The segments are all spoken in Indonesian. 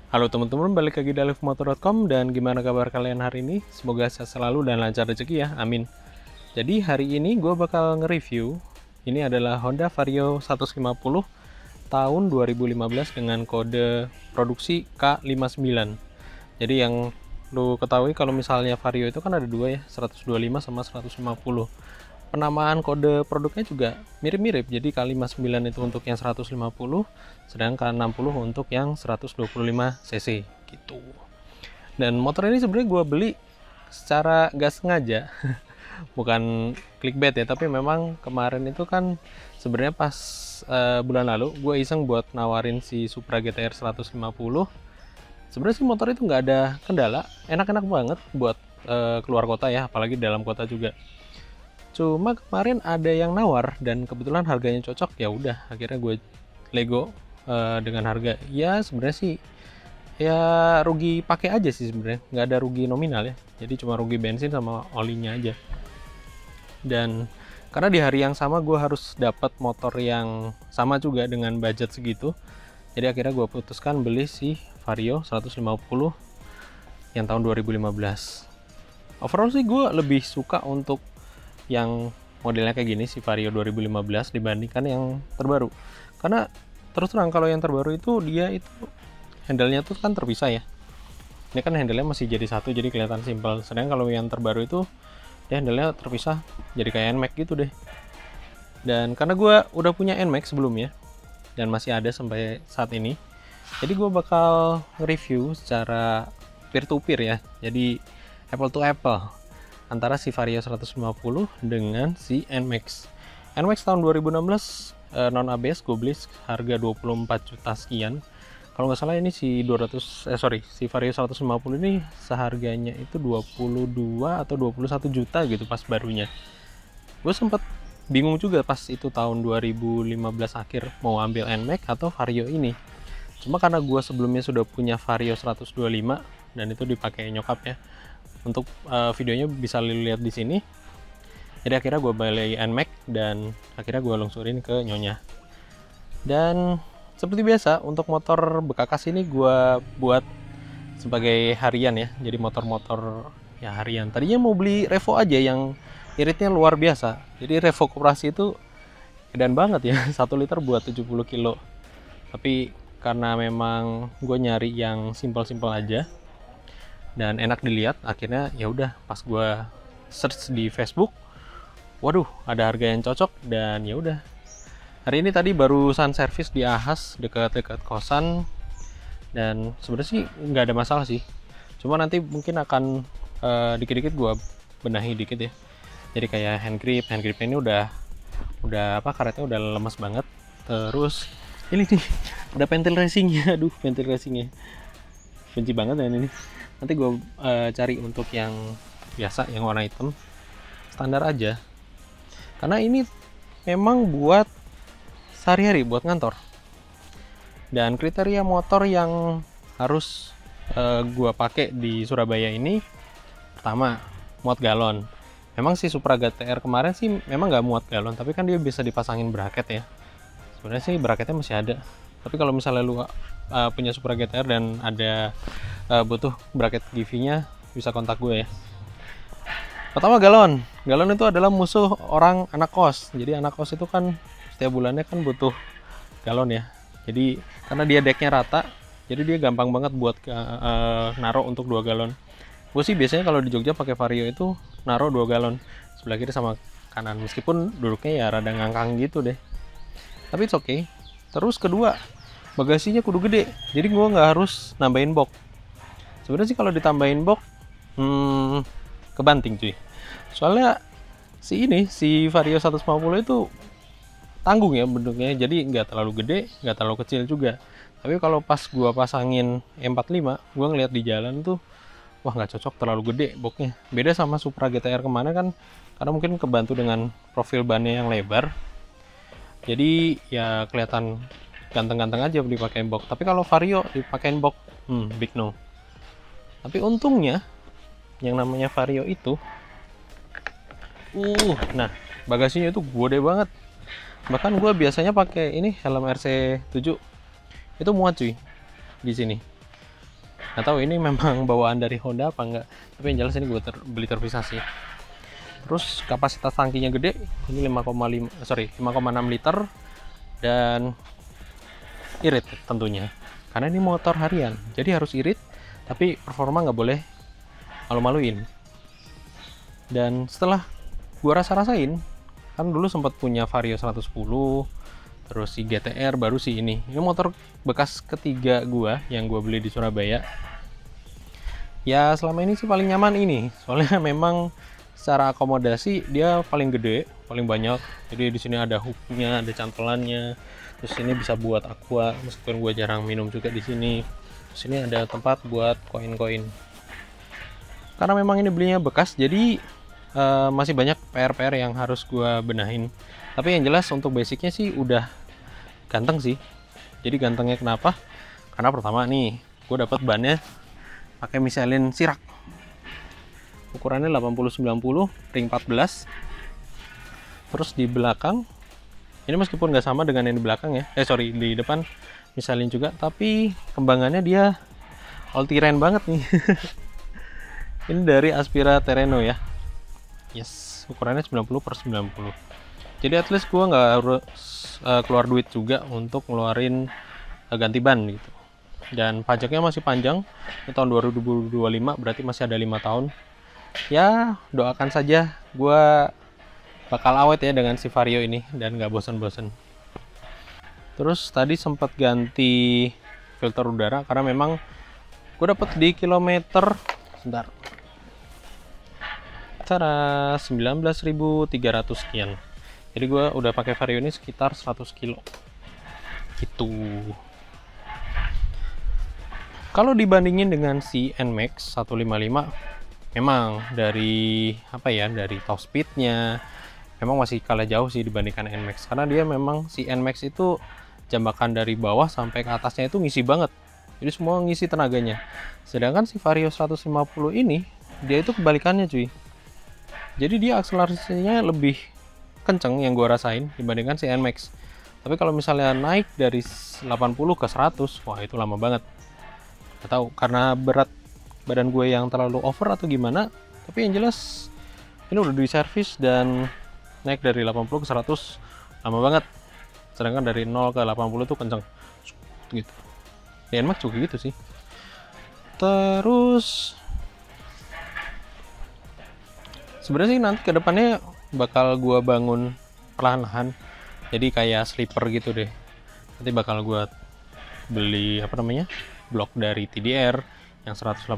Halo teman-teman, balik lagi di alifmotor.com. Dan gimana kabar kalian hari ini? Semoga sehat selalu dan lancar rezeki ya, amin. Jadi hari ini gue bakal nge-review. Ini adalah Honda Vario 150 tahun 2015 dengan kode produksi K59. Jadi yang lu ketahui kalau misalnya Vario itu kan ada dua ya, 125 sama 150. Penamaan kode produknya juga mirip-mirip. Jadi K59 itu untuk yang 150, sedangkan K60 untuk yang 125 cc gitu. Dan motor ini sebenarnya gue beli secara gak sengaja. Bukan clickbait ya, tapi memang kemarin itu kan sebenarnya pas bulan lalu gue iseng buat nawarin si Supra GTR 150. Sebenarnya sih motor itu nggak ada kendala, enak-enak banget buat keluar kota ya, apalagi dalam kota juga. Cuma kemarin ada yang nawar dan kebetulan harganya cocok, ya udah akhirnya gue lego dengan harga. Ya sebenarnya sih ya rugi pakai aja sih sebenarnya, nggak ada rugi nominal ya. Jadi cuma rugi bensin sama olinya aja. Dan karena di hari yang sama gue harus dapat motor yang sama juga dengan budget segitu, jadi akhirnya gue putuskan beli si Vario 150 yang tahun 2015. Overall sih gue lebih suka untuk yang modelnya kayak gini, si Vario 2015, dibandingkan yang terbaru. Karena terus terang kalau yang terbaru itu dia itu handle-nya tuh kan terpisah ya. Ini kan handle-nya masih jadi satu, jadi kelihatan simpel. Sedangkan kalau yang terbaru itu dia handle-nya terpisah, jadi kayak NMAX gitu deh. Dan karena gue udah punya NMAX sebelumnya dan masih ada sampai saat ini, jadi gue bakal review secara peer to peer ya. Jadi apple to apple antara si Vario 150 dengan si NMAX. NMAX tahun 2016 non ABS gue beli harga 24 juta sekian. Kalau nggak salah ini si si Vario 150 ini seharganya itu 22 atau 21 juta gitu pas barunya. Gue sempet bingung juga pas itu tahun 2015 akhir mau ambil NMAX atau Vario ini. Cuma karena gue sebelumnya sudah punya Vario 125 dan itu dipakai nyokap ya. Untuk videonya bisa lu lihat di sini. Jadi akhirnya gue beli NMAX dan akhirnya gue lungsurin ke Nyonya. Dan seperti biasa untuk motor bekakas ini gue buat sebagai harian ya. Jadi motor-motor ya harian. Tadinya mau beli Revo aja yang iritnya luar biasa. Jadi Revo Koperasi itu edan banget ya, 1 liter buat 70 kilo. Tapi karena memang gue nyari yang simpel-simpel aja dan enak dilihat, akhirnya ya udah pas gue search di Facebook, waduh ada harga yang cocok dan ya udah. Hari ini tadi barusan servis di Ahas dekat-dekat kosan dan sebenarnya sih nggak ada masalah sih. Cuma nanti mungkin akan dikit-dikit gue benahi dikit ya. Jadi kayak hand gripnya ini udah apa, karetnya udah lemes banget. Terus ini nih ada pentil racingnya, aduh pentil racingnya benci banget ya ini. Nanti gue cari untuk yang biasa, yang warna hitam standar aja, karena ini memang buat sehari-hari, buat ngantor. Dan kriteria motor yang harus gue pakai di Surabaya ini, pertama muat galon. Memang si Supra GTR kemarin sih memang nggak muat galon, tapi kan dia bisa dipasangin bracket ya. Sebenarnya sih bracketnya masih ada, tapi kalau misalnya lu punya Supra GTR dan ada butuh bracket GV-nya, bisa kontak gue ya. Pertama galon itu adalah musuh orang anak kos. Jadi anak kos itu kan setiap bulannya kan butuh galon ya. Jadi karena dia decknya rata, jadi dia gampang banget buat naruh untuk 2 galon. Gue sih biasanya kalau di Jogja pakai Vario itu naruh 2 galon sebelah kiri sama kanan, meskipun duduknya ya rada ngangkang gitu deh, tapi it's okay. Terus kedua, bagasinya kudu gede, jadi gue nggak harus nambahin box. Sebenarnya sih kalau ditambahin box kebanting cuy, soalnya si Vario 150 itu tanggung ya bentuknya, jadi nggak terlalu gede nggak terlalu kecil juga. Tapi kalau pas gue pasangin E45, gue ngeliat di jalan tuh, wah nggak cocok, terlalu gede boxnya. Beda sama Supra GTR kemana kan, karena mungkin kebantu dengan profil bannya yang lebar, jadi ya kelihatan ganteng-ganteng aja dipakai box. Tapi kalau Vario dipakein box, big no. Tapi untungnya yang namanya Vario itu nah bagasinya itu gede banget. Bahkan gue biasanya pakai ini helm RC7 itu muat cuy di sini. Nggak tahu ini memang bawaan dari Honda apa enggak, tapi yang jelas ini gue beli terpisah sih. Terus kapasitas tangkinya gede, ini 5,6 liter, dan irit tentunya karena ini motor harian, jadi harus irit, tapi performa nggak boleh malu-maluin. Dan setelah gua rasa-rasain, kan dulu sempat punya Vario 110, terus si GTR, baru si ini motor bekas ketiga gua yang gua beli di Surabaya. Ya selama ini sih paling nyaman ini, soalnya memang secara akomodasi dia paling gede, paling banyak. Jadi di sini ada hooknya, ada cantolannya. Terus ini bisa buat aqua, meskipun gue jarang minum juga di sini. Terus ini ada tempat buat koin-koin. Karena memang ini belinya bekas, jadi masih banyak PR-PR yang harus gue benahin. Tapi yang jelas untuk basicnya sih udah ganteng sih. Jadi gantengnya kenapa? Karena pertama nih, gue dapat bannya pakai Michelin Sirac. Ukurannya 80-90, ring 14. Terus di belakang, ini meskipun nggak sama dengan yang di belakang ya, di depan Michelin juga, tapi kembangannya dia all terrain banget nih. Ini dari Aspira Terreno ya. Yes, ukurannya 90/90. Jadi at least gua nggak harus keluar duit juga untuk ngeluarin ganti ban gitu. Dan pajaknya masih panjang, ini tahun 2025, berarti masih ada 5 tahun. Ya doakan saja gua bakal awet ya dengan si Vario ini dan nggak bosan-bosan. Terus tadi sempat ganti filter udara karena memang gue dapet di kilometer sebentar 19.300 sekian. Jadi gue udah pakai Vario ini sekitar 100 kilo gitu. Kalau dibandingin dengan si NMAX 155, memang dari dari top speednya memang masih kalah jauh sih dibandingkan NMAX, karena dia memang si NMAX itu jambakan dari bawah sampai ke atasnya itu ngisi banget, jadi semua ngisi tenaganya. Sedangkan si Vario 150 ini dia itu kebalikannya cuy, jadi dia akselerasinya lebih kenceng yang gua rasain dibandingkan si NMAX. Tapi kalau misalnya naik dari 80 ke 100, wah itu lama banget. Gak tahu karena berat badan gue yang terlalu over atau gimana, tapi yang jelas ini udah di servis dan naik dari 80 ke 100 lama banget. Sedangkan dari 0 ke 80 tuh kenceng gitu. Di NMAX juga gitu sih. Terus sebenarnya sih nanti kedepannya bakal gua bangun perlahan-lahan, jadi kayak sleeper gitu deh. Nanti bakal gua beli blok dari TDR yang 180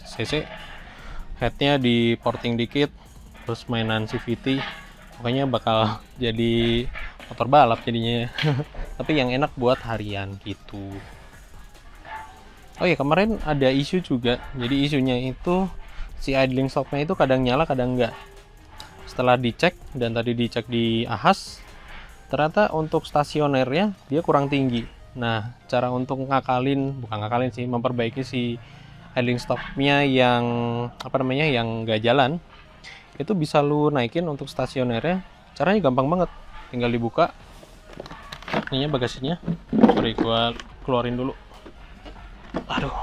cc, headnya di porting dikit, terus mainan CVT. Pokoknya bakal jadi motor balap jadinya. Tapi yang enak buat harian gitu. Oh ya, kemarin ada isu juga. Jadi isunya itu si idling stopnya itu kadang nyala kadang enggak. Setelah dicek, dan tadi dicek di Ahas, ternyata untuk stasionernya dia kurang tinggi. Nah, cara untuk bukan ngakalin sih, memperbaiki si idling stopnya yang yang enggak jalan, itu bisa lu naikin untuk stasionernya. Caranya gampang banget, tinggal dibuka ininya, bagasinya. Sorry, gua keluarin dulu. Aduh,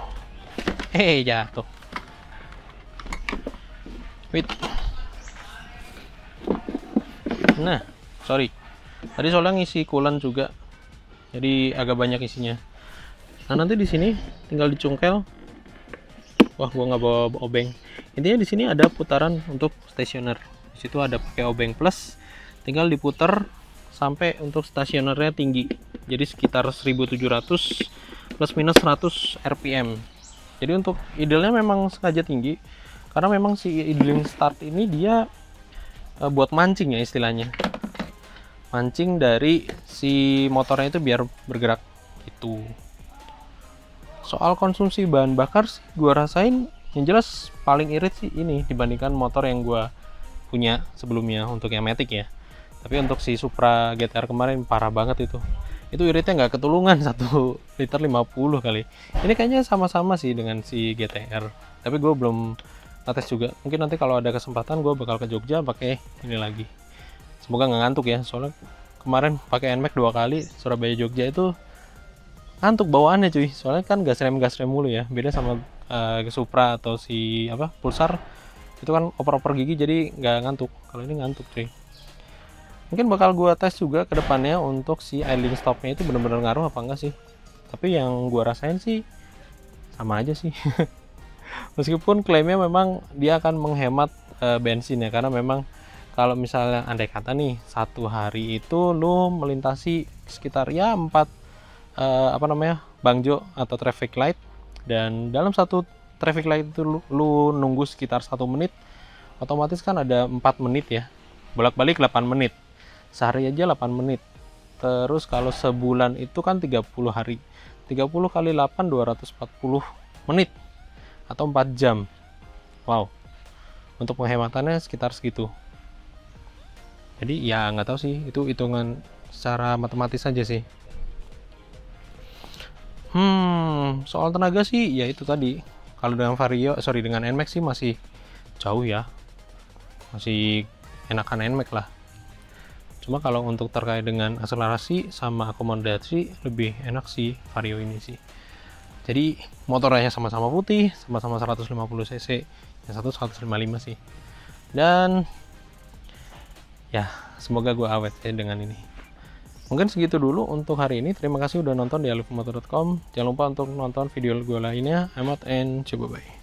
jatuh. Wait. Nah, sorry, tadi soalnya ngisi coolant juga, jadi agak banyak isinya. Nah, nanti di sini tinggal dicungkel. Wah, gua nggak bawa obeng. Intinya di sini ada putaran untuk stasioner. Di situ ada pakai obeng plus, tinggal diputar sampai untuk stasionernya tinggi. Jadi sekitar 1700 plus minus 100 rpm. Jadi untuk idle-nya memang sengaja tinggi karena memang si idling start ini dia buat mancing ya istilahnya. Mancing dari si motornya itu biar bergerak gitu. Soal konsumsi bahan bakar sih gua rasain yang jelas paling irit sih ini dibandingkan motor yang gua punya sebelumnya untuk yang Matic ya. Tapi untuk si Supra GTR kemarin parah banget itu iritnya nggak ketulungan, 1 liter 50 kali. Ini kayaknya sama-sama sih dengan si GTR, tapi gue belum ngetes juga. Mungkin nanti kalau ada kesempatan gue bakal ke Jogja pakai ini lagi. Semoga nggak ngantuk ya, soalnya kemarin pakai NMAX 2 kali Surabaya Jogja itu ngantuk bawaannya cuy, soalnya kan gas rem mulu ya, beda sama Supra atau si apa Pulsar itu kan oper-oper gigi jadi nggak ngantuk. Kalau ini ngantuk cuy. Mungkin bakal gua tes juga ke depannya untuk si idling stopnya itu bener-bener ngaruh apa enggak sih, tapi yang gua rasain sih sama aja sih. Meskipun klaimnya memang dia akan menghemat bensin ya, karena memang kalau misalnya andai kata nih satu hari itu lu melintasi sekitar ya 4 bangjo atau traffic light, dan dalam satu traffic light itu lu nunggu sekitar 1 menit, otomatis kan ada 4 menit ya, bolak-balik 8 menit, sehari aja 8 menit. Terus kalau sebulan itu kan 30 hari, 30 kali 8 240 menit atau 4 jam. Wow, untuk penghematannya sekitar segitu. Jadi ya nggak tahu sih, itu hitungan secara matematis saja sih. Soal tenaga sih ya itu tadi. Kalau dengan dengan NMAX sih masih jauh ya. Masih enakan NMAX lah. Cuma kalau untuk terkait dengan akselerasi sama akomodasi lebih enak sih Vario ini sih. Jadi motornya sama-sama putih, sama-sama 150 cc, yang satu 155 sih. Dan ya semoga gue awet ya dengan ini. Mungkin segitu dulu untuk hari ini. Terima kasih udah nonton di alifmotor.com. Jangan lupa untuk nonton video gue lainnya. I'm out and coba bye.